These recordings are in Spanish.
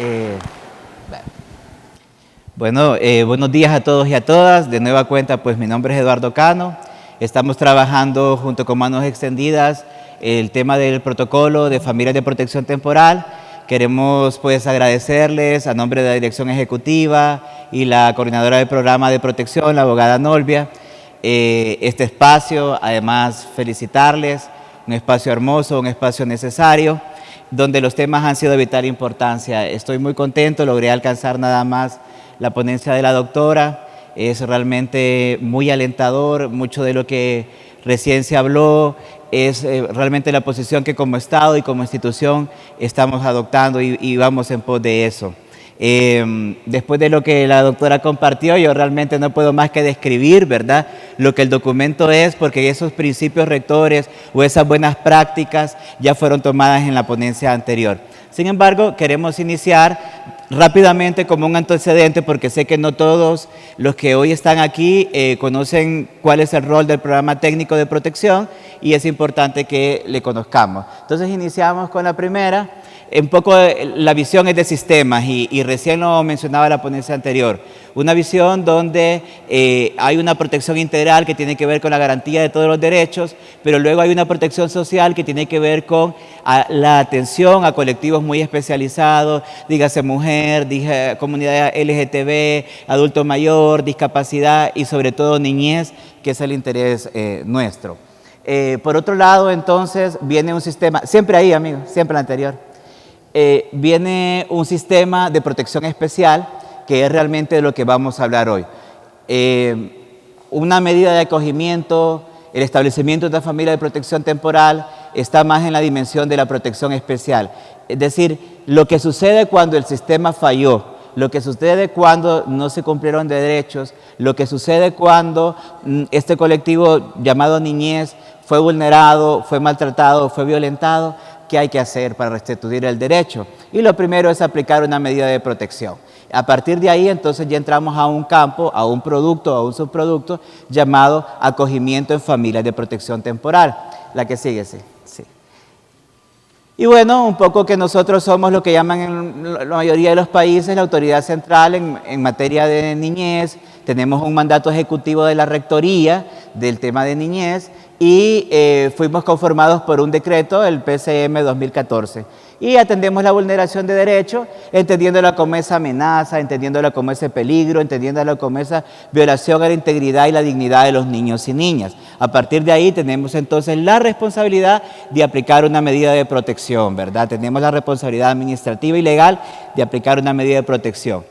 Eh, buenos días a todos y a todas. De nueva cuenta, pues mi nombre es Eduardo Cano. Estamos trabajando junto con Manos Extendidas el tema del protocolo de familias de protección temporal. Queremos pues agradecerles a nombre de la Dirección Ejecutiva y la coordinadora del programa de protección, la abogada Nolvia, este espacio. Además, felicitarles, un espacio hermoso, un espacio necesario, donde los temas han sido de vital importancia. Estoy muy contento, logré alcanzar nada más la ponencia de la doctora. Es realmente muy alentador, mucho de lo que recién se habló es realmente la posición que como Estado y como institución estamos adoptando y vamos en pos de eso. Después de lo que la doctora compartió, yo realmente no puedo más que describir, ¿verdad?, lo que el documento es, porque esos principios rectores o esas buenas prácticas ya fueron tomadas en la ponencia anterior. Sin embargo, queremos iniciar rápidamente como un antecedente, porque sé que no todos los que hoy están aquí conocen cuál es el rol del programa técnico de protección y es importante que le conozcamos. Entonces iniciamos con la primera. Un poco la visión es de sistemas y recién lo mencionaba la ponencia anterior. Una visión donde hay una protección integral que tiene que ver con la garantía de todos los derechos, pero luego hay una protección social que tiene que ver con la atención a colectivos muy especializados, dígase mujer, comunidad LGTB, adulto mayor, discapacidad y sobre todo niñez, que es el interés nuestro. Por otro lado, entonces, viene un sistema, siempre ahí, amigos, siempre el anterior. Viene un sistema de protección especial que es realmente de lo que vamos a hablar hoy. Una medida de acogimiento, el establecimiento de una familia de protección temporal está más en la dimensión de la protección especial. Es decir, lo que sucede cuando el sistema falló, lo que sucede cuando no se cumplieron derechos, lo que sucede cuando este colectivo llamado niñez fue vulnerado, fue maltratado, fue violentado. ¿Qué hay que hacer para restituir el derecho? Y lo primero es aplicar una medida de protección. A partir de ahí, entonces, ya entramos a un campo, a un producto, a un subproducto llamado acogimiento en familias de protección temporal. La que sigue, sí. Y bueno, un poco que nosotros somos lo que llaman en la mayoría de los países la autoridad central en materia de niñez. Tenemos un mandato ejecutivo de la rectoría del tema de niñez y fuimos conformados por un decreto, el PCM 2014. Y atendemos la vulneración de derechos, entendiéndola como esa amenaza, entendiéndola como ese peligro, entendiéndola como esa violación a la integridad y la dignidad de los niños y niñas. A partir de ahí tenemos entonces la responsabilidad de aplicar una medida de protección, ¿verdad? Tenemos la responsabilidad administrativa y legal de aplicar una medida de protección.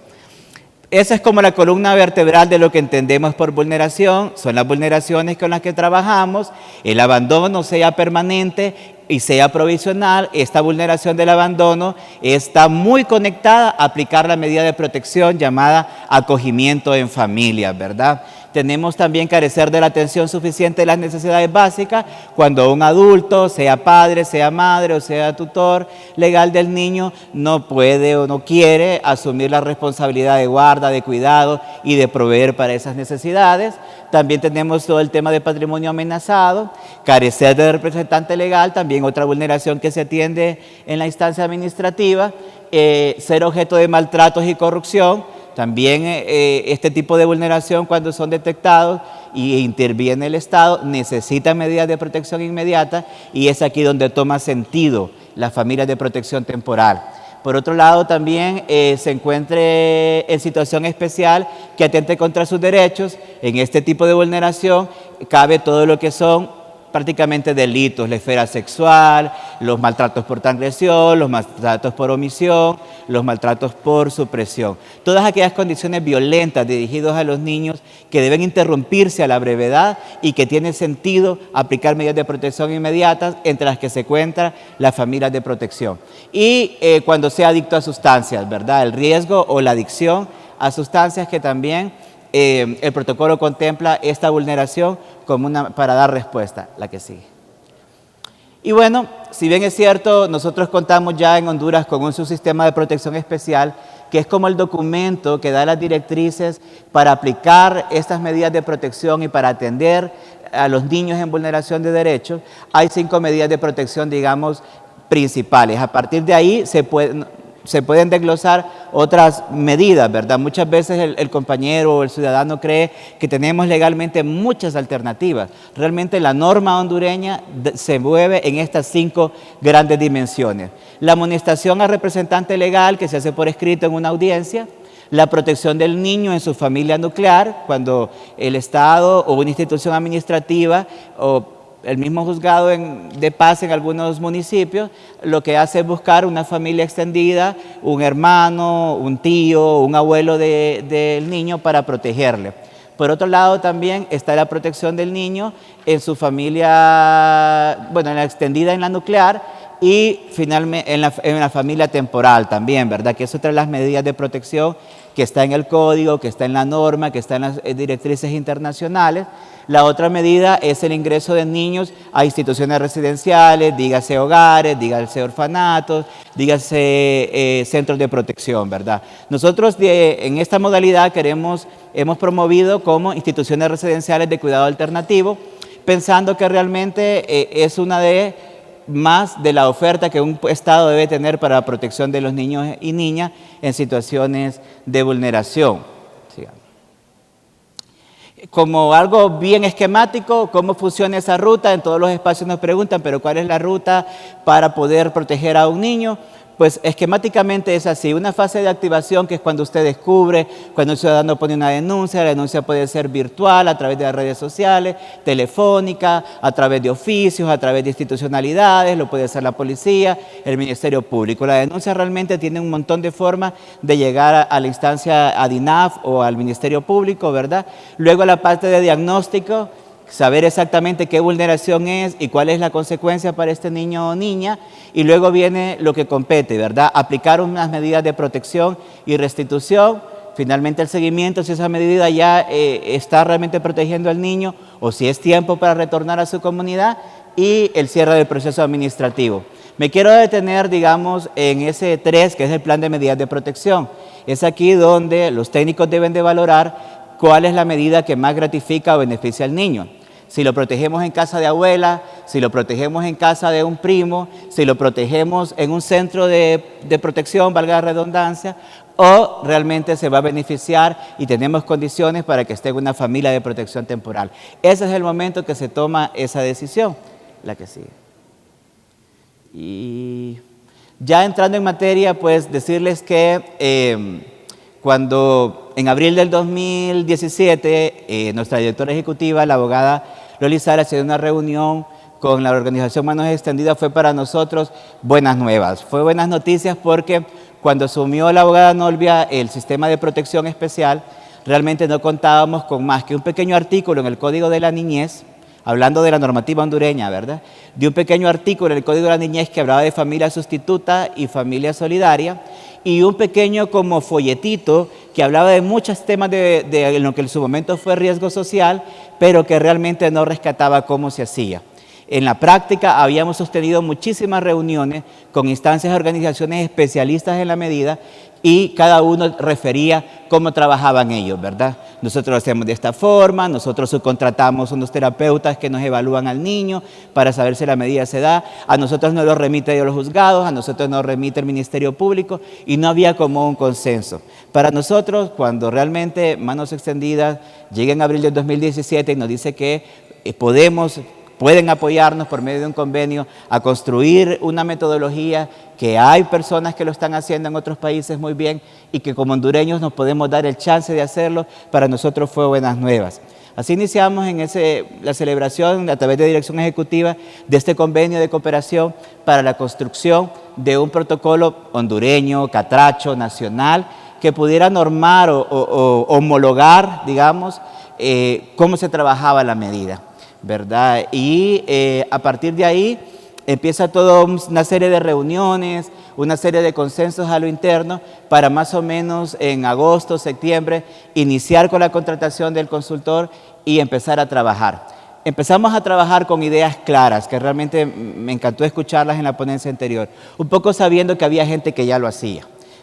Esa es como la columna vertebral de lo que entendemos por vulneración. Son las vulneraciones con las que trabajamos, el abandono, sea permanente y sea provisional. Esta vulneración del abandono está muy conectada a aplicar la medida de protección llamada acogimiento en familia, ¿verdad? Tenemos también carecer de la atención suficiente de las necesidades básicas cuando un adulto, sea padre, sea madre o sea tutor legal del niño, no puede o no quiere asumir la responsabilidad de guarda, de cuidado y de proveer para esas necesidades. También tenemos todo el tema de patrimonio amenazado, carecer de representante legal, también otra vulneración que se atiende en la instancia administrativa, ser objeto de maltratos y corrupción. También este tipo de vulneración, cuando son detectados y interviene el Estado, necesita medidas de protección inmediata y es aquí donde toma sentido las familias de protección temporal. Por otro lado, también se encuentre en situación especial que atente contra sus derechos. En este tipo de vulneración cabe todo lo que son prácticamente delitos, la esfera sexual, los maltratos por transgresión, los maltratos por omisión, los maltratos por supresión. Todas aquellas condiciones violentas dirigidas a los niños que deben interrumpirse a la brevedad y que tiene sentido aplicar medidas de protección inmediatas, entre las que se encuentran las familias de protección. Y cuando sea adicto a sustancias, ¿verdad? El riesgo o la adicción a sustancias que también el protocolo contempla esta vulneración como para dar respuesta, la que sigue. Y bueno, si bien es cierto, nosotros contamos ya en Honduras con un subsistema de protección especial, que es como el documento que da las directrices para aplicar estas medidas de protección y para atender a los niños en vulneración de derechos. Hay 5 medidas de protección, digamos, principales. A partir de ahí se pueden desglosar otras medidas, ¿verdad? Muchas veces el compañero o el ciudadano cree que tenemos legalmente muchas alternativas. Realmente la norma hondureña se mueve en estas 5 grandes dimensiones. La amonestación al representante legal, que se hace por escrito en una audiencia. La protección del niño en su familia nuclear, cuando el Estado o una institución administrativa o el mismo juzgado de paz en algunos municipios lo que hace es buscar una familia extendida, un hermano, un tío, un abuelo del niño para protegerle. Por otro lado también está la protección del niño en su familia, bueno, en la extendida en la nuclear y finalmente en la familia temporal también, ¿verdad? Que es otra de las medidas de protección que está en el código, que está en la norma, que está en las directrices internacionales. La otra medida es el ingreso de niños a instituciones residenciales, dígase hogares, dígase orfanatos, dígase centros de protección, ¿verdad? Nosotros en esta modalidad hemos promovido como instituciones residenciales de cuidado alternativo, pensando que realmente es una más de la oferta que un Estado debe tener para la protección de los niños y niñas en situaciones de vulneración. Como algo bien esquemático, ¿cómo funciona esa ruta? En todos los espacios nos preguntan, pero ¿cuál es la ruta para poder proteger a un niño? Pues esquemáticamente es así, una fase de activación que es cuando usted descubre, cuando el ciudadano pone una denuncia, la denuncia puede ser virtual a través de las redes sociales, telefónica, a través de oficios, a través de institucionalidades, lo puede hacer la policía, el Ministerio Público. La denuncia realmente tiene un montón de formas de llegar a la instancia ADINAF o al Ministerio Público, ¿verdad? Luego la parte de diagnóstico, saber exactamente qué vulneración es y cuál es la consecuencia para este niño o niña, y luego viene lo que compete, ¿verdad? Aplicar unas medidas de protección y restitución, finalmente el seguimiento, si esa medida ya está realmente protegiendo al niño o si es tiempo para retornar a su comunidad, y el cierre del proceso administrativo. Me quiero detener, digamos, en ese 3, que es el plan de medidas de protección. Es aquí donde los técnicos deben de valorar cuál es la medida que más gratifica o beneficia al niño. Si lo protegemos en casa de abuela, si lo protegemos en casa de un primo, si lo protegemos en un centro de protección, valga la redundancia, o realmente se va a beneficiar y tenemos condiciones para que esté en una familia de protección temporal. Ese es el momento que se toma esa decisión, la que sigue. Y ya entrando en materia, pues decirles que cuando en abril del 2017, nuestra directora ejecutiva, la abogada Loli Sara, se dio una reunión con la organización Manos Extendidas, fue para nosotros buenas nuevas. Fue buenas noticias porque cuando asumió la abogada Nolvia el sistema de protección especial, realmente no contábamos con más que un pequeño artículo en el Código de la Niñez, hablando de la normativa hondureña, ¿verdad? De un pequeño artículo en el Código de la Niñez que hablaba de familia sustituta y familia solidaria, y un pequeño como folletito que hablaba de muchos temas de lo que en su momento fue riesgo social, pero que realmente no rescataba cómo se hacía. En la práctica habíamos sostenido muchísimas reuniones con instancias y organizaciones especialistas en la medida y cada uno refería cómo trabajaban ellos, ¿verdad? Nosotros lo hacemos de esta forma, nosotros subcontratamos unos terapeutas que nos evalúan al niño para saber si la medida se da, a nosotros nos lo remite los juzgados, a nosotros nos remite el Ministerio Público y no había como un consenso. Para nosotros, cuando realmente Manos Extendidas llega en abril del 2017 y nos dice que pueden apoyarnos por medio de un convenio a construir una metodología, que hay personas que lo están haciendo en otros países muy bien y que como hondureños nos podemos dar el chance de hacerlo, para nosotros fue buenas nuevas. Así iniciamos en la celebración a través de Dirección Ejecutiva de este convenio de cooperación para la construcción de un protocolo hondureño, catracho, nacional, que pudiera normar o homologar, digamos, cómo se trabajaba la medida, ¿verdad? Y a partir de ahí empieza toda una serie de reuniones, una serie de consensos a lo interno para más o menos en agosto, septiembre, iniciar con la contratación del consultor y empezar a trabajar. Empezamos a trabajar con ideas claras, que realmente me encantó escucharlas en la ponencia anterior, un poco sabiendo que había gente que ya lo hacía,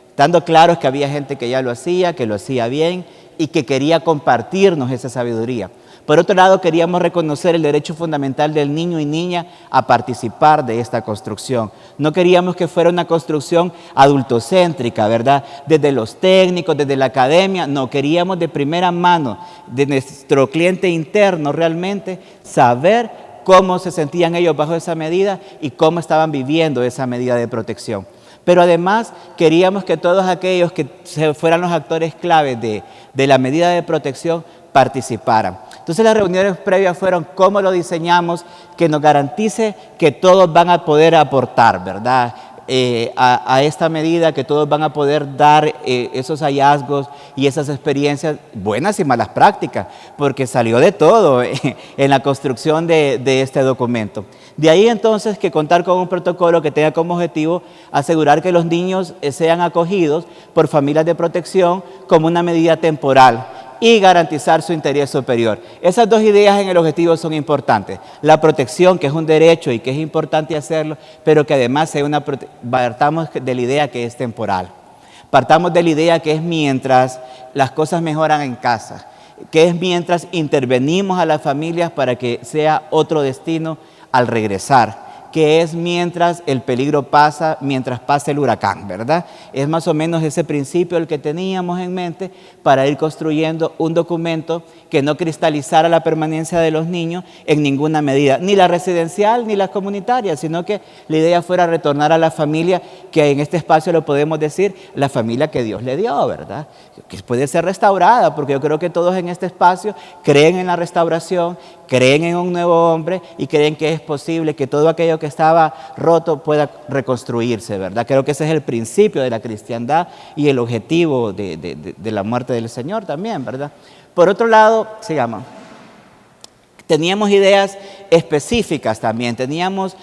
estando claros que había gente que ya lo hacía bien y que quería compartirnos esa sabiduría. Por otro lado, queríamos reconocer el derecho fundamental del niño y niña a participar de esta construcción. No queríamos que fuera una construcción adultocéntrica, ¿verdad? Desde los técnicos, desde la academia, no, queríamos de primera mano, de nuestro cliente interno realmente, saber cómo se sentían ellos bajo esa medida y cómo estaban viviendo esa medida de protección. Pero además queríamos que todos aquellos que fueran los actores claves de la medida de protección participaran. Entonces las reuniones previas fueron cómo lo diseñamos, que nos garantice que todos van a poder aportar, ¿verdad? A esta medida, que todos van a poder dar esos hallazgos y esas experiencias, buenas y malas prácticas, porque salió de todo en la construcción de este documento. De ahí entonces que contar con un protocolo que tenga como objetivo asegurar que los niños sean acogidos por familias de protección como una medida temporal y garantizar su interés superior. Esas dos ideas en el objetivo son importantes. La protección, que es un derecho y que es importante hacerlo, pero que además partamos de la idea que es temporal. Partamos de la idea que es mientras las cosas mejoran en casa, que es mientras intervenimos a las familias para que sea otro destino al regresar, que es mientras el peligro pasa, mientras pasa el huracán, ¿verdad? Es más o menos ese principio el que teníamos en mente para ir construyendo un documento que no cristalizara la permanencia de los niños en ninguna medida, ni la residencial ni la comunitaria, sino que la idea fuera retornar a la familia, que en este espacio lo podemos decir, la familia que Dios le dio, ¿verdad? Que puede ser restaurada, porque yo creo que todos en este espacio creen en la restauración, creen en un nuevo hombre y creen que es posible que todo aquello que estaba roto pueda reconstruirse, ¿verdad? Creo que ese es el principio de la cristiandad y el objetivo de la muerte del Señor también, ¿verdad? Por otro lado, teníamos ideas específicas también, teníamos,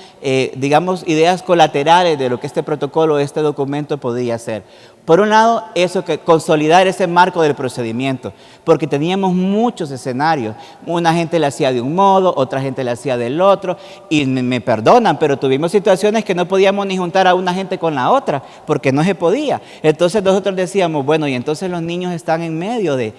digamos, ideas colaterales de lo que este protocolo, este documento podía hacer. Por un lado, eso, que consolidar ese marco del procedimiento, porque teníamos muchos escenarios. Una gente le hacía de un modo, otra gente le hacía del otro, y me perdonan, pero tuvimos situaciones que no podíamos ni juntar a una gente con la otra, porque no se podía. Entonces nosotros decíamos, bueno, y entonces los niños están en medio de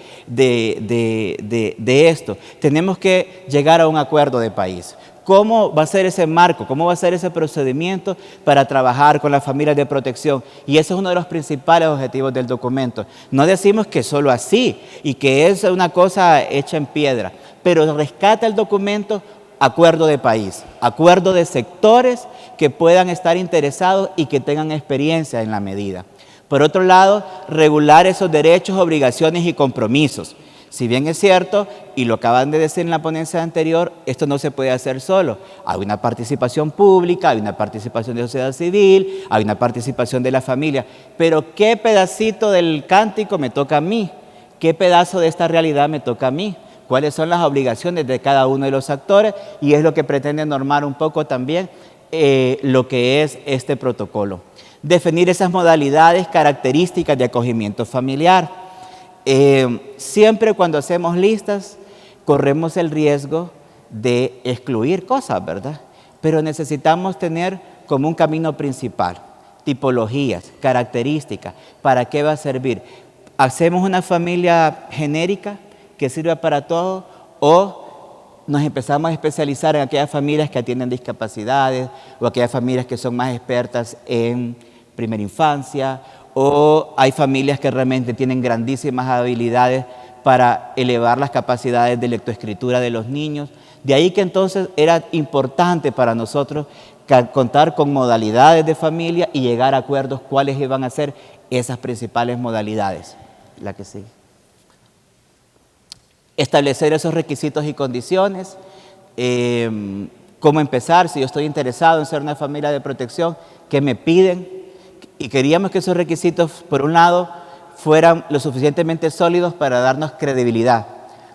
esto. Tenemos que llegar a un acuerdo de país. ¿Cómo va a ser ese marco? ¿Cómo va a ser ese procedimiento para trabajar con las familias de protección? Y ese es uno de los principales objetivos del documento. No decimos que solo así y que es una cosa hecha en piedra, pero rescata el documento acuerdo de país, acuerdo de sectores que puedan estar interesados y que tengan experiencia en la medida. Por otro lado, regular esos derechos, obligaciones y compromisos. Si bien es cierto, y lo acaban de decir en la ponencia anterior, esto no se puede hacer solo. Hay una participación pública, hay una participación de la sociedad civil, hay una participación de la familia. Pero ¿qué pedacito del cántico me toca a mí? ¿Qué pedazo de esta realidad me toca a mí? ¿Cuáles son las obligaciones de cada uno de los actores? Y es lo que pretende normar un poco también lo que es este protocolo. Definir esas modalidades, características de acogimiento familiar. Siempre cuando hacemos listas corremos el riesgo de excluir cosas, ¿verdad? Pero necesitamos tener como un camino principal, tipologías, características, ¿para qué va a servir? ¿Hacemos una familia genérica que sirva para todo o nos empezamos a especializar en aquellas familias que atienden discapacidades o aquellas familias que son más expertas en primera infancia? O hay familias que realmente tienen grandísimas habilidades para elevar las capacidades de lectoescritura de los niños. De ahí que entonces era importante para nosotros contar con modalidades de familia y llegar a acuerdos cuáles iban a ser esas principales modalidades. La que sigue. Establecer esos requisitos y condiciones. Cómo empezar, si yo estoy interesado en ser una familia de protección, ¿qué me piden? Y queríamos que esos requisitos, por un lado, fueran lo suficientemente sólidos para darnos credibilidad,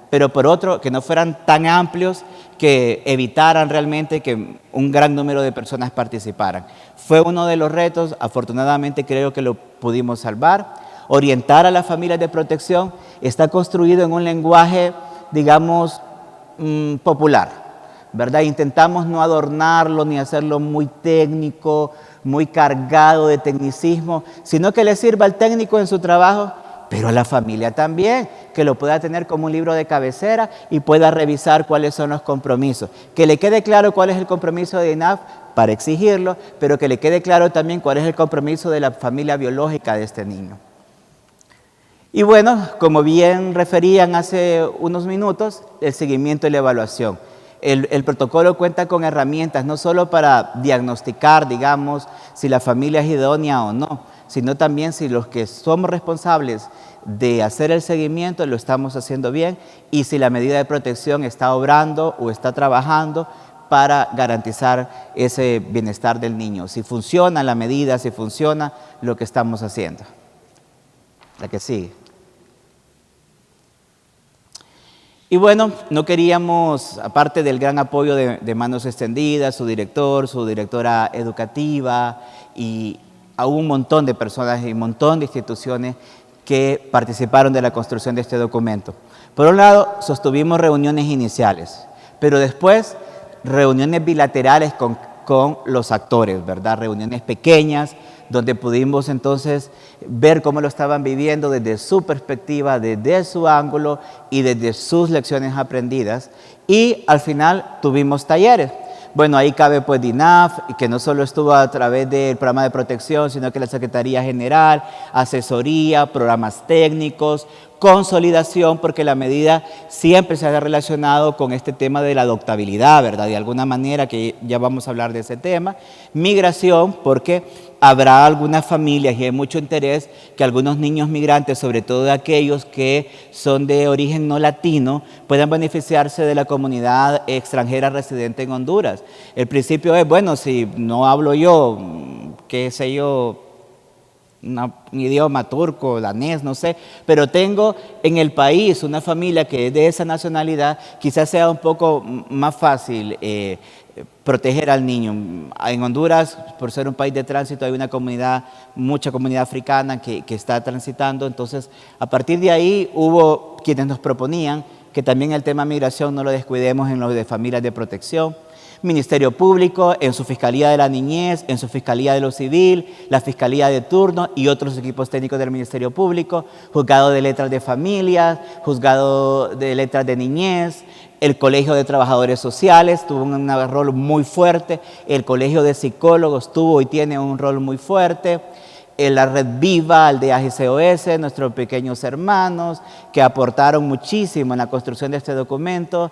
pero por otro, que no fueran tan amplios que evitaran realmente que un gran número de personas participaran. Fue uno de los retos, afortunadamente creo que lo pudimos salvar. Orientar a las familias de protección está construido en un lenguaje, digamos, popular, ¿verdad? Intentamos no adornarlo ni hacerlo muy técnico, muy cargado de tecnicismo, sino que le sirva al técnico en su trabajo pero a la familia también, que lo pueda tener como un libro de cabecera y pueda revisar cuáles son los compromisos. Que le quede claro cuál es el compromiso de INAF para exigirlo, pero que le quede claro también cuál es el compromiso de la familia biológica de este niño. Y bueno, como bien referían hace unos minutos, el seguimiento y la evaluación. El protocolo cuenta con herramientas no solo para diagnosticar, digamos, si la familia es idónea o no, sino también si los que somos responsables de hacer el seguimiento lo estamos haciendo bien y si la medida de protección está obrando o está trabajando para garantizar ese bienestar del niño. Si funciona la medida, si funciona lo que estamos haciendo. La que sigue. Y bueno, no queríamos, aparte del gran apoyo de Manos Extendidas, su director, su directora educativa y a un montón de personas y un montón de instituciones que participaron de la construcción de este documento. Por un lado, sostuvimos reuniones iniciales, pero después reuniones bilaterales con los actores, ¿verdad? Reuniones pequeñas, donde pudimos entonces ver cómo lo estaban viviendo desde su perspectiva, desde su ángulo y desde sus lecciones aprendidas. Y al final tuvimos talleres. Bueno, ahí cabe pues DINAF, que no solo estuvo a través del programa de protección, sino que la Secretaría General, asesoría, programas técnicos, consolidación, porque la medida siempre se ha relacionado con este tema de la adoptabilidad, ¿verdad? De alguna manera, que ya vamos a hablar de ese tema. Migración, porque habrá algunas familias y hay mucho interés que algunos niños migrantes, sobre todo aquellos que son de origen no latino, puedan beneficiarse de la comunidad extranjera residente en Honduras. El principio es, bueno, si no hablo yo, qué sé yo, un idioma turco, danés, no sé, pero tengo en el país una familia que es de esa nacionalidad, quizás sea un poco más fácil proteger al niño. En Honduras, por ser un país de tránsito, hay una comunidad, mucha comunidad africana que está transitando, entonces a partir de ahí hubo quienes nos proponían que también el tema migración no lo descuidemos en lo de familias de protección. Ministerio Público, en su Fiscalía de la Niñez, en su Fiscalía de lo Civil, la Fiscalía de Turno y otros equipos técnicos del Ministerio Público, Juzgado de Letras de Familias, Juzgado de Letras de Niñez, el Colegio de Trabajadores Sociales tuvo un rol muy fuerte, el Colegio de Psicólogos tuvo y tiene un rol muy fuerte, la Red Viva, el de AGCOS, nuestros pequeños hermanos, que aportaron muchísimo en la construcción de este documento,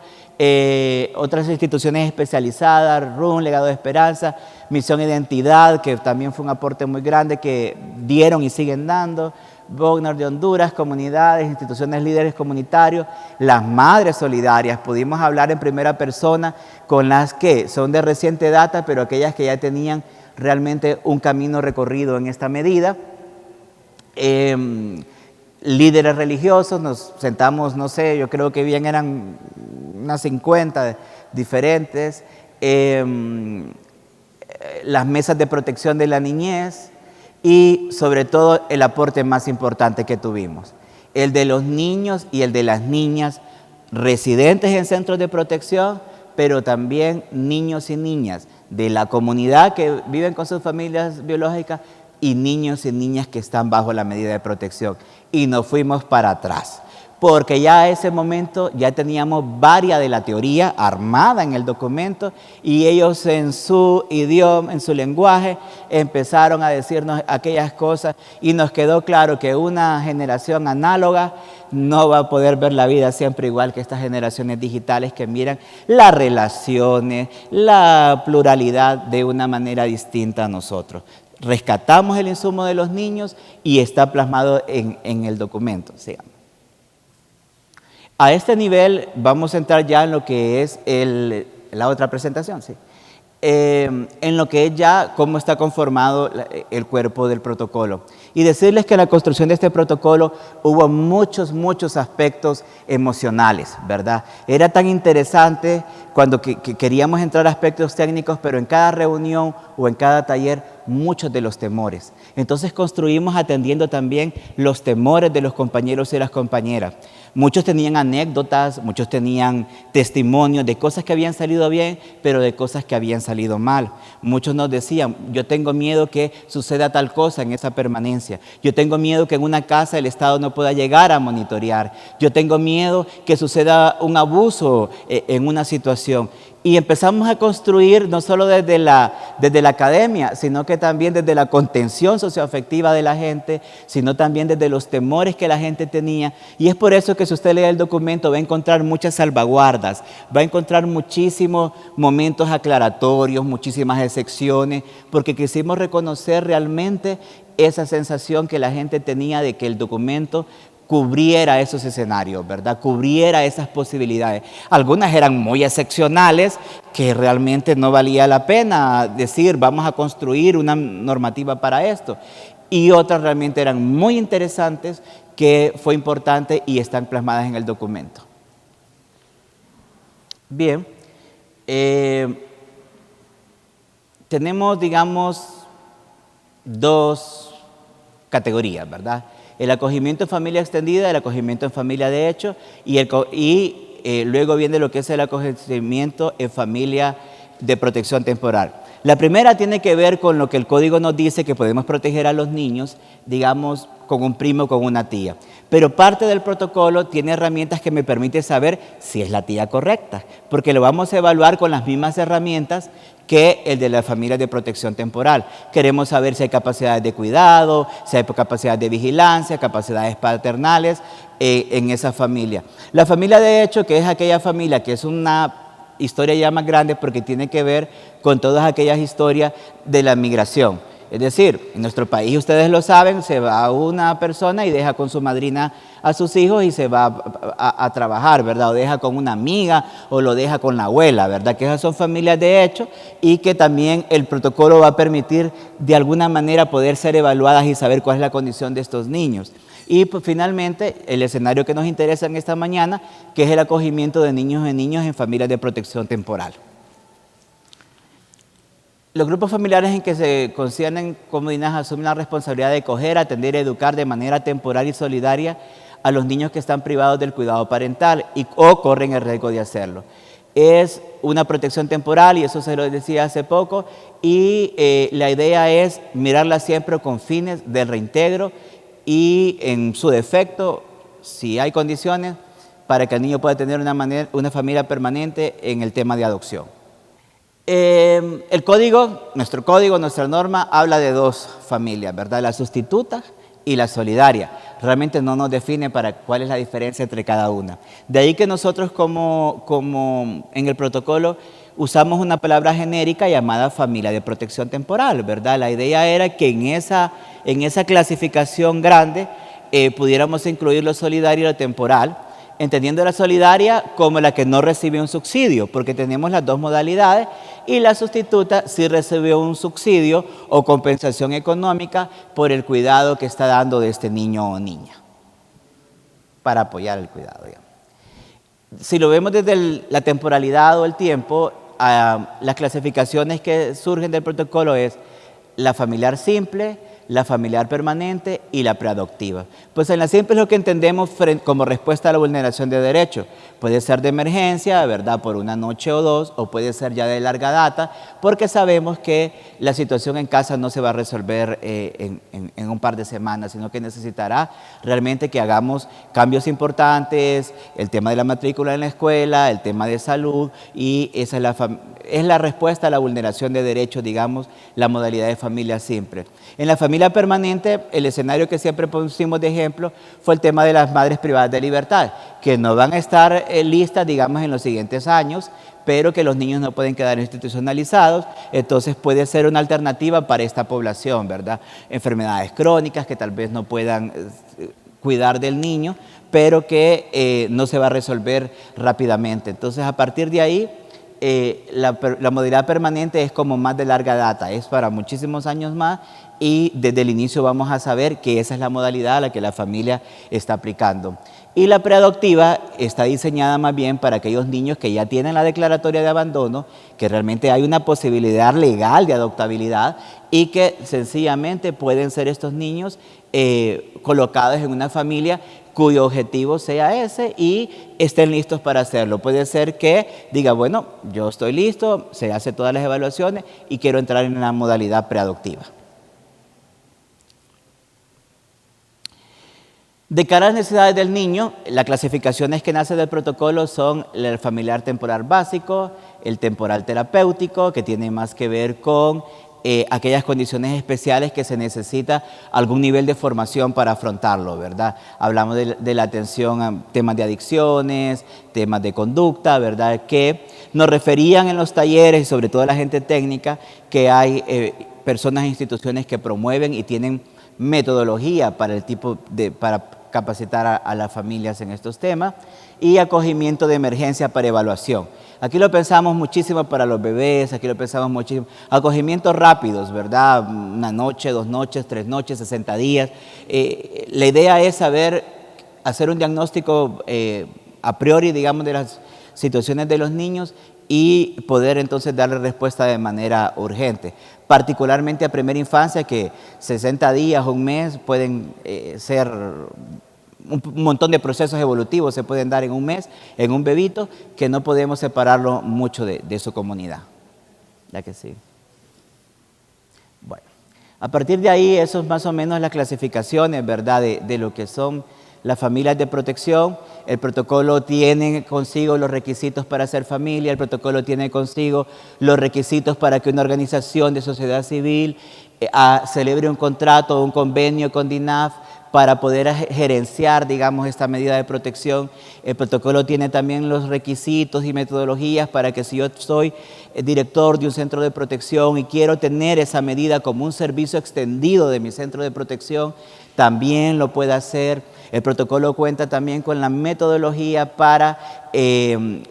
otras instituciones especializadas, RUN, Legado de Esperanza, Misión Identidad, que también fue un aporte muy grande que dieron y siguen dando, Bogner de Honduras, comunidades, instituciones líderes comunitarios, las madres solidarias, pudimos hablar en primera persona con las que son de reciente data, pero aquellas que ya tenían realmente un camino recorrido en esta medida. Líderes religiosos, nos sentamos, no sé, yo creo que bien eran unas 50 diferentes. Las mesas de protección de la niñez y sobre todo el aporte más importante que tuvimos, el de los niños y el de las niñas residentes en centros de protección, pero también niños y niñas de la comunidad que viven con sus familias biológicas y niños y niñas que están bajo la medida de protección. Y nos fuimos para atrás, porque ya a ese momento ya teníamos varias de la teoría armada en el documento y ellos en su idioma, en su lenguaje, empezaron a decirnos aquellas cosas y nos quedó claro que una generación análoga no va a poder ver la vida siempre igual que estas generaciones digitales que miran las relaciones, la pluralidad de una manera distinta a nosotros. Rescatamos el insumo de los niños y está plasmado en el documento. Sigamos. A este nivel vamos a entrar ya en lo que es la otra presentación, sí. En lo que es ya cómo está conformado el cuerpo del protocolo. Y decirles que en la construcción de este protocolo hubo muchos aspectos emocionales, ¿verdad? Era tan interesante cuando queríamos entrar a aspectos técnicos, pero en cada reunión o en cada taller, muchos de los temores. Entonces construimos atendiendo también los temores de los compañeros y las compañeras. Muchos tenían anécdotas, muchos tenían testimonios de cosas que habían salido bien, pero de cosas que habían salido mal. Muchos nos decían, yo tengo miedo que suceda tal cosa en esa permanencia. Yo tengo miedo que en una casa el Estado no pueda llegar a monitorear. Yo tengo miedo que suceda un abuso en una situación. Y empezamos a construir no solo desde la academia, sino que también desde la contención socioafectiva de la gente, sino también desde los temores que la gente tenía. Y es por eso que si usted lee el documento va a encontrar muchas salvaguardas, va a encontrar muchísimos momentos aclaratorios, muchísimas excepciones, porque quisimos reconocer realmente esa sensación que la gente tenía de que el documento cubriera esos escenarios, ¿verdad? Cubriera esas posibilidades. Algunas eran muy excepcionales, que realmente no valía la pena decir, vamos a construir una normativa para esto. Y otras realmente eran muy interesantes, que fue importante y están plasmadas en el documento. Bien, tenemos, digamos, dos categorías, ¿verdad? El acogimiento en familia extendida, el acogimiento en familia de hecho, y luego viene lo que es el acogimiento en familia de protección temporal. La primera tiene que ver con lo que el código nos dice, que podemos proteger a los niños, digamos, con un primo, con una tía. Pero parte del protocolo tiene herramientas que me permiten saber si es la tía correcta, porque lo vamos a evaluar con las mismas herramientas que el de la familia de protección temporal. Queremos saber si hay capacidades de cuidado, si hay capacidades de vigilancia, capacidades paternales en esa familia. La familia de hecho, que es aquella familia que es una historia ya más grande porque tiene que ver con todas aquellas historias de la migración. Es decir, en nuestro país, ustedes lo saben, se va una persona y deja con su madrina a sus hijos y se va a trabajar, ¿verdad? O deja con una amiga o lo deja con la abuela, ¿verdad? Que esas son familias de hecho y que también el protocolo va a permitir de alguna manera poder ser evaluadas y saber cuál es la condición de estos niños. Y pues, finalmente, el escenario que nos interesa en esta mañana, que es el acogimiento de niños en familias de protección temporal. Los grupos familiares en que se conciernen comunidades asumen la responsabilidad de acoger, atender y educar de manera temporal y solidaria a los niños que están privados del cuidado parental o corren el riesgo de hacerlo. Es una protección temporal y eso se lo decía hace poco y la idea es mirarla siempre con fines de reintegro y en su defecto, si hay condiciones, para que el niño pueda tener una familia permanente en el tema de adopción. El código, nuestra norma, habla de dos familias, ¿verdad? La sustituta y la solidaria. Realmente no nos define cuál es la diferencia entre cada una. De ahí que nosotros como en el protocolo usamos una palabra genérica llamada familia de protección temporal, ¿verdad? La idea era que en esa clasificación grande pudiéramos incluir lo solidario y lo temporal, entendiendo la solidaria como la que no recibe un subsidio, porque tenemos las dos modalidades, y la sustituta sí recibió un subsidio o compensación económica por el cuidado que está dando de este niño o niña, para apoyar el cuidado, digamos. Si lo vemos desde la temporalidad o el tiempo, las clasificaciones que surgen del protocolo es la familiar simple, la familiar permanente y la preadoptiva. Pues en la simple es lo que entendemos como respuesta a la vulneración de derechos. Puede ser de emergencia, ¿verdad?, por una noche o dos, o puede ser ya de larga data, porque sabemos que la situación en casa no se va a resolver en un par de semanas, sino que necesitará realmente que hagamos cambios importantes, el tema de la matrícula en la escuela, el tema de salud, y esa es la respuesta a la vulneración de derechos, digamos, la modalidad de familia simple. En la familia permanente, el escenario que siempre pusimos de ejemplo fue el tema de las madres privadas de libertad, que no van a estar listas, digamos, en los siguientes años, pero que los niños no pueden quedar institucionalizados, entonces puede ser una alternativa para esta población, ¿verdad? Enfermedades crónicas que tal vez no puedan cuidar del niño, pero que no se va a resolver rápidamente. Entonces, a partir de ahí, la modalidad permanente es como más de larga data, es para muchísimos años más, y desde el inicio vamos a saber que esa es la modalidad a la que la familia está aplicando. Y la preadoptiva está diseñada más bien para aquellos niños que ya tienen la declaratoria de abandono, que realmente hay una posibilidad legal de adoptabilidad y que sencillamente pueden ser estos niños colocados en una familia cuyo objetivo sea ese y estén listos para hacerlo. Puede ser que diga, bueno, yo estoy listo, se hace todas las evaluaciones y quiero entrar en la modalidad preadoptiva. De cara a las necesidades del niño, las clasificaciones que nacen del protocolo son el familiar temporal básico, el temporal terapéutico, que tiene más que ver con aquellas condiciones especiales que se necesita algún nivel de formación para afrontarlo, ¿verdad? Hablamos de la atención a temas de adicciones, temas de conducta, ¿verdad? Que nos referían en los talleres y sobre todo la gente técnica que hay personas e instituciones que promueven y tienen metodología para para capacitar a las familias en estos temas, y acogimiento de emergencia para evaluación. Aquí lo pensamos muchísimo para los bebés, aquí lo pensamos muchísimo. Acogimientos rápidos, ¿verdad? Una noche, 2 noches, 3 noches, 60 días. La idea es hacer un diagnóstico a priori, digamos, de las situaciones de los niños y poder entonces darle respuesta de manera urgente. Particularmente a primera infancia, que 60 días o un mes pueden ser un montón de procesos evolutivos se pueden dar en un mes, en un bebito, que no podemos separarlo mucho de su comunidad. ¿Ya que sí? Bueno, a partir de ahí, eso es más o menos las clasificaciones, ¿verdad?, de lo que son las familias de protección. El protocolo tiene consigo los requisitos para ser familia, el protocolo tiene consigo los requisitos para que una organización de sociedad civil celebre un contrato o un convenio con DINAF para poder gerenciar, digamos, esta medida de protección. El protocolo tiene también los requisitos y metodologías para que si yo soy director de un centro de protección y quiero tener esa medida como un servicio extendido de mi centro de protección, también lo pueda hacer. El protocolo cuenta también con la metodología para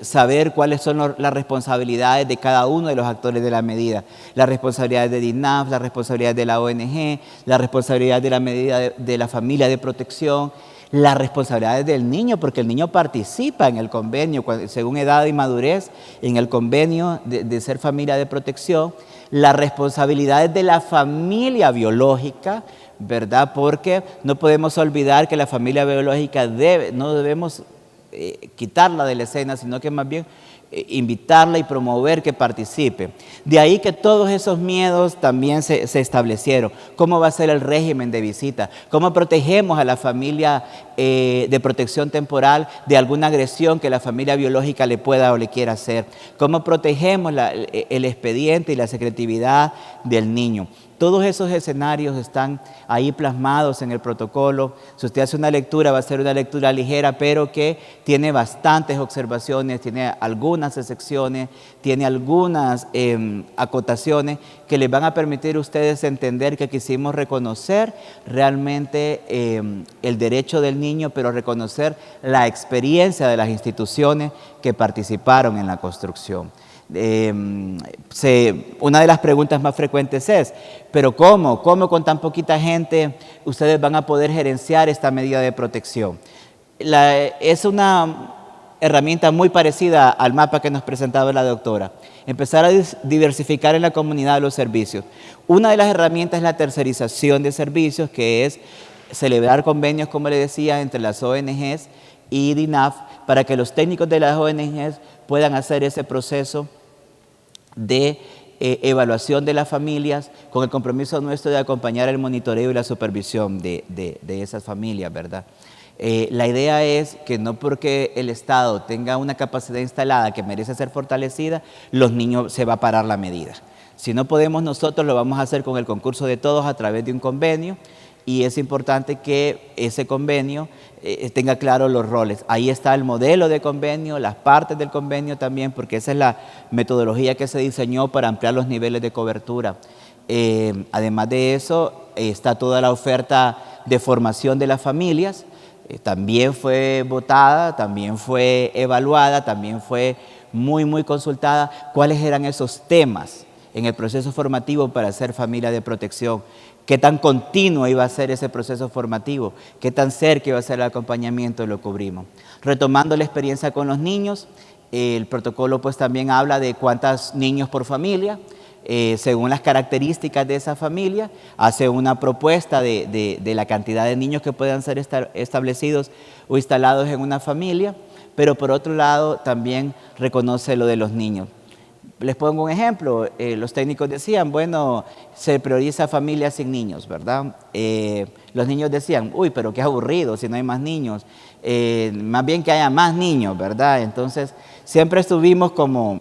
saber cuáles son las responsabilidades de cada uno de los actores de la medida. Las responsabilidades de DINAF, las responsabilidades de la ONG, la responsabilidad de la medida de la familia de protección, las responsabilidades del niño, porque el niño participa en el convenio, según edad y madurez, en el convenio de ser familia de protección, las responsabilidades de la familia biológica, ¿verdad? Porque no podemos olvidar que la familia biológica no debemos quitarla de la escena, sino que más bien invitarla y promover que participe. De ahí que todos esos miedos también se establecieron. ¿Cómo va a ser el régimen de visita? ¿Cómo protegemos a la familia de protección temporal de alguna agresión que la familia biológica le pueda o le quiera hacer? ¿Cómo protegemos el expediente y la secretividad del niño? Todos esos escenarios están ahí plasmados en el protocolo. Si usted hace una lectura, va a ser una lectura ligera, pero que tiene bastantes observaciones, tiene algunas excepciones, tiene algunas acotaciones que les van a permitir a ustedes entender que quisimos reconocer realmente el derecho del niño, pero reconocer la experiencia de las instituciones que participaron en la construcción. Una de las preguntas más frecuentes es, ¿pero cómo con tan poquita gente ustedes van a poder gerenciar esta medida de protección? Es una herramienta muy parecida al mapa que nos presentaba la doctora. Empezar a diversificar en la comunidad los servicios. Una de las herramientas es la tercerización de servicios, que es celebrar convenios, como le decía, entre las ONGs y DINAF, para que los técnicos de las ONGs puedan hacer ese proceso de evaluación de las familias, con el compromiso nuestro de acompañar el monitoreo y la supervisión de esas familias, ¿verdad? La idea es que no porque el Estado tenga una capacidad instalada que merece ser fortalecida, los niños se va a parar la medida. Si no podemos nosotros, lo vamos a hacer con el concurso de todos a través de un convenio, y es importante que ese convenio tenga claro los roles. Ahí está el modelo de convenio, las partes del convenio también, porque esa es la metodología que se diseñó para ampliar los niveles de cobertura. Además de eso, está toda la oferta de formación de las familias, también fue votada, también fue evaluada, también fue muy consultada, cuáles eran esos temas en el proceso formativo para ser familia de protección. Qué tan continuo iba a ser ese proceso formativo, qué tan cerca iba a ser el acompañamiento, lo cubrimos. Retomando la experiencia con los niños, el protocolo pues también habla de cuántos niños por familia, según las características de esa familia, hace una propuesta de la cantidad de niños que puedan ser establecidos o instalados en una familia, pero por otro lado también reconoce lo de los niños. Les pongo un ejemplo, los técnicos decían, bueno, se prioriza familias sin niños, ¿verdad? Los niños decían, uy, pero qué aburrido si no hay más niños, más bien que haya más niños, ¿verdad? Entonces, siempre estuvimos como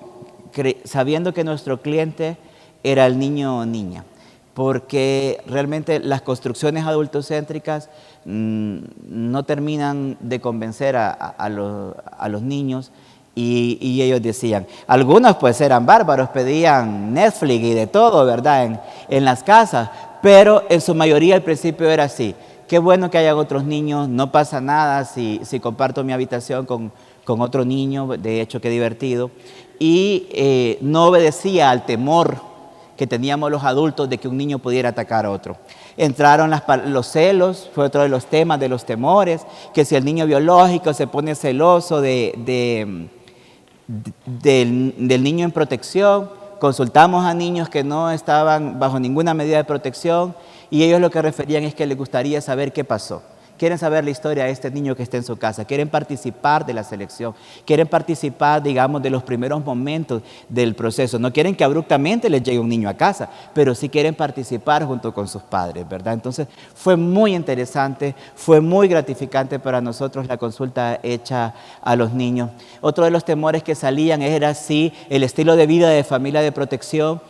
sabiendo que nuestro cliente era el niño o niña, porque realmente las construcciones adultocéntricas no terminan de convencer a los niños. Y ellos decían, algunos pues eran bárbaros, pedían Netflix y de todo, ¿verdad? En las casas, pero en su mayoría al principio era así. Qué bueno que hayan otros niños, no pasa nada si comparto mi habitación con otro niño, de hecho qué divertido. Y no obedecía al temor que teníamos los adultos de que un niño pudiera atacar a otro. Entraron los celos, fue otro de los temas, de los temores, que si el niño biológico se pone celoso del niño en protección, consultamos a niños que no estaban bajo ninguna medida de protección y ellos lo que referían es que les gustaría saber qué pasó. Quieren saber la historia de este niño que está en su casa, quieren participar de la selección, quieren participar, digamos, de los primeros momentos del proceso. No quieren que abruptamente les llegue un niño a casa, pero sí quieren participar junto con sus padres, ¿verdad? Entonces, fue muy interesante, fue muy gratificante para nosotros la consulta hecha a los niños. Otro de los temores que salían era si el estilo de vida de familia de protección,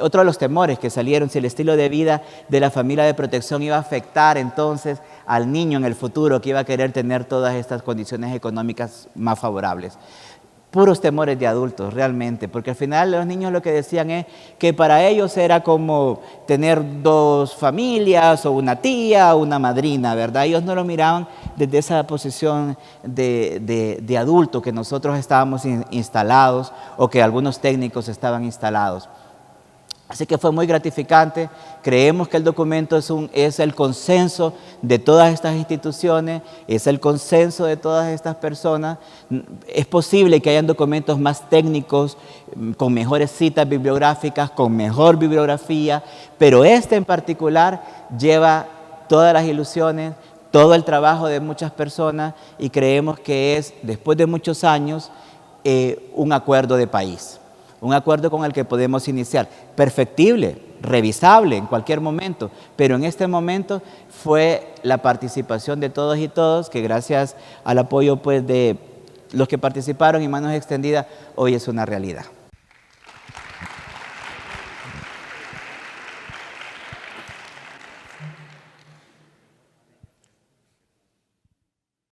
otro de los temores que salieron, si el estilo de vida de la familia de protección iba a afectar entonces al niño en el futuro que iba a querer tener todas estas condiciones económicas más favorables. Puros temores de adultos, realmente, porque al final los niños lo que decían es que para ellos era como tener dos familias o una tía o una madrina, ¿verdad? Ellos no lo miraban desde esa posición de adulto que nosotros estábamos instalados o que algunos técnicos estaban instalados. Así que fue muy gratificante. Creemos que el documento es el consenso de todas estas instituciones, es el consenso de todas estas personas. Es posible que hayan documentos más técnicos, con mejores citas bibliográficas, con mejor bibliografía, pero este en particular lleva todas las ilusiones, todo el trabajo de muchas personas y creemos que es, después de muchos años, un acuerdo de país. Un acuerdo con el que podemos iniciar, perfectible, revisable en cualquier momento, pero en este momento fue la participación de todos y todos, que gracias al apoyo pues, de los que participaron y manos extendidas, hoy es una realidad.